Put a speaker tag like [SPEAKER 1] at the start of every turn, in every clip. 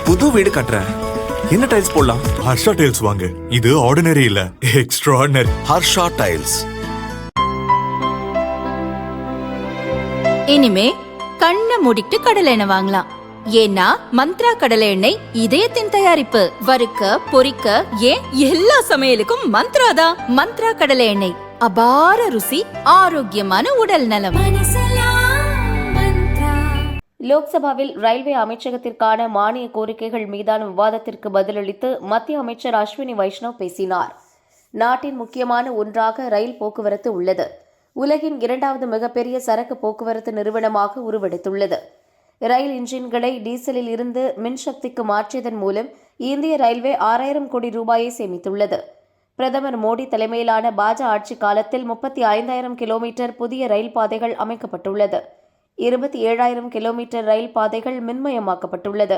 [SPEAKER 1] புது வீடு கட்டுறேன். என்ன டைல்ஸ் போடலாம்?
[SPEAKER 2] ஹர்ஷா டைல்ஸ் வாங்க. இது ஆர்டினரி இல்ல, எக்ஸ்ட்ராஆர்டினரி.
[SPEAKER 1] ஹர்ஷா டைல்ஸ்.
[SPEAKER 3] இனிமே கண்ணை மூடிட்டு கடலை எண்ணெய் வாங்கலாம். ஏன்னா மந்த்ரா கடலை எண்ணெய் இதயத்தின் தயாரிப்பு. வறுக்க பொரிக்க ஏன் எல்லா சமையலுக்கும் மந்த்ரா தான். மந்த்ரா கடலை எண்ணெய், அபார ருசி, ஆரோக்கியமான உடல் நலம்.
[SPEAKER 4] லோக்சபாவில் ரயில்வே அமைச்சகத்திற்கான மானிய கோரிக்கைகள் மீதான விவாதத்திற்கு பதிலளித்து மத்திய அமைச்சர் அஸ்வினி வைஷ்ணவ் பேசினார். நாட்டின் முக்கியமான ஒன்றாக ரயில் போக்குவரத்து உள்ளது. உலகின் இரண்டாவது மிகப்பெரிய சரக்கு போக்குவரத்து நிறுவனமாக உருவெடுத்துள்ளது. ரயில் இன்ஜின்களை டீசலில் இருந்து மின்சக்திக்கு மாற்றியதன் மூலம் இந்திய ரயில்வே 6000 கோடி ரூபாயை சேமித்துள்ளது. பிரதமர் மோடி தலைமையிலான பாஜக ஆட்சி காலத்தில் 35,000 கிலோமீட்டர் புதிய ரயில் பாதைகள் அமைக்கப்பட்டுள்ளது. 27,000 கிலோமீட்டர் ரயில் பாதைகள் மின்மயமாக்கப்பட்டுள்ளது.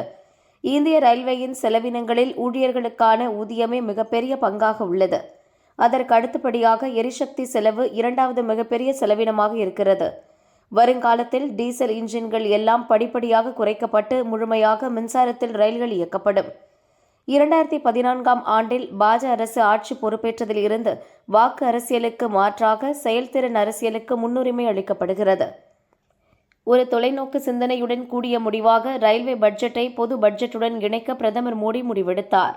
[SPEAKER 4] இந்திய ரயில்வேயின் செலவினங்களில் ஊழியர்களுக்கான ஊதியமே மிகப்பெரிய பங்காக உள்ளது. அதற்கு அடுத்தபடியாக எரிசக்தி செலவு இரண்டாவது மிகப்பெரிய செலவினமாக இருக்கிறது. வருங்காலத்தில் டீசல் இன்ஜின்கள் எல்லாம் படிப்படியாக குறைக்கப்பட்டு முழுமையாக மின்சாரத்தில் ரயில்கள் இயக்கப்படும். 2014ஆம் ஆண்டில் பாஜக அரசு ஆட்சி பொறுப்பேற்றதில் இருந்து வாக்கு அரசியலுக்கு மாற்றாக செயல்திறன் அரசியலுக்கு முன்னுரிமை அளிக்கப்படுகிறது. ஒரு தொலைநோக்கு சிந்தனையுடன் கூடிய முடிவாக ரயில்வே பட்ஜெட்டை பொது பட்ஜெட்டுடன் இணைக்க பிரதமர் மோடி முடிவெடுத்தார்.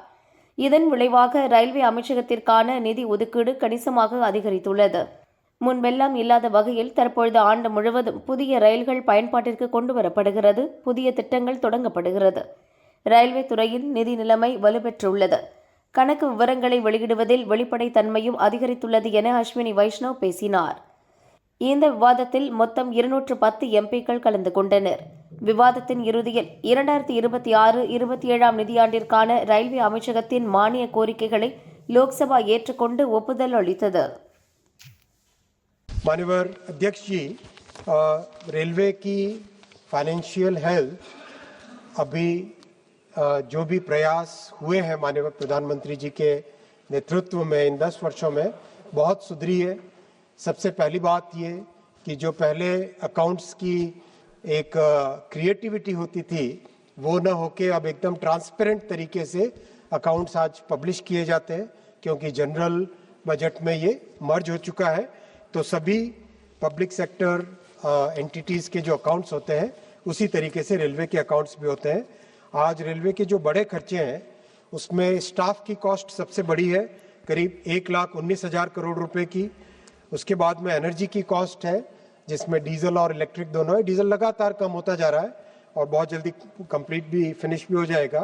[SPEAKER 4] இதன் விளைவாக ரயில்வே அமைச்சகத்திற்கான நிதி ஒதுக்கீடு கணிசமாக அதிகரித்துள்ளது. முன்பெல்லாம் இல்லாத வகையில் தற்பொழுது ஆண்டு முழுவதும் புதிய ரயில்கள் பயன்பாட்டிற்கு கொண்டுவரப்படுகிறது. புதிய திட்டங்கள் தொடங்கப்படுகிறது. ரயில்வே துறையின் நிதி நிலைமை வலுப்பெற்றுள்ளது. கணக்கு விவரங்களை வெளியிடுவதில் வெளிப்படைத்தன்மையும் அதிகரித்துள்ளது என அஸ்வினி வைஷ்ணவ் பேசினார். இந்த விவாதத்தில் மொத்தம் 210 எம்பிக்கள் கலந்து கொண்டனர். விவாதத்தின் இறுதியில் 2026-27 நிதியாண்டிற்கான ரயில்வே அமைச்சகத்தின் மானிய கோரிக்கைகளை லோக்சபா ஏற்றுக்கொண்டு ஒப்புதல் அளித்தது.
[SPEAKER 5] माननीय अध्यक्ष जी, रेलवे की फाइनेंशियल हेल्थ अभी जो भी प्रयास हुए हैं माननीय प्रधानमंत्री जी के नेतृत्व में इन 10 वर्षों में बहुत सुधरी है. सबसे पहली बात ये कि जो पहले अकाउंट्स की एक क्रिएटिविटी होती थी वो न होके अब एकदम ट्रांसपेरेंट तरीके से अकाउंट्स आज पब्लिश किए जाते हैं, क्योंकि जनरल बजट में ये मर्ज हो चुका है. तो सभी पब्लिक सेक्टर एंटिटीज़ के जो अकाउंट्स होते हैं उसी तरीके से रेलवे के अकाउंट्स भी होते हैं. आज रेलवे के जो बड़े खर्चे हैं उसमें स्टाफ की कॉस्ट सबसे बड़ी है, करीब 1,19,000 करोड़ रुपए की. उसके बाद में एनर्जी की कॉस्ट है जिसमें डीजल और इलेक्ट्रिक दोनों है. डीजल लगातार कम होता जा रहा है और बहुत जल्दी कंप्लीट भी फिनिश भी हो जाएगा.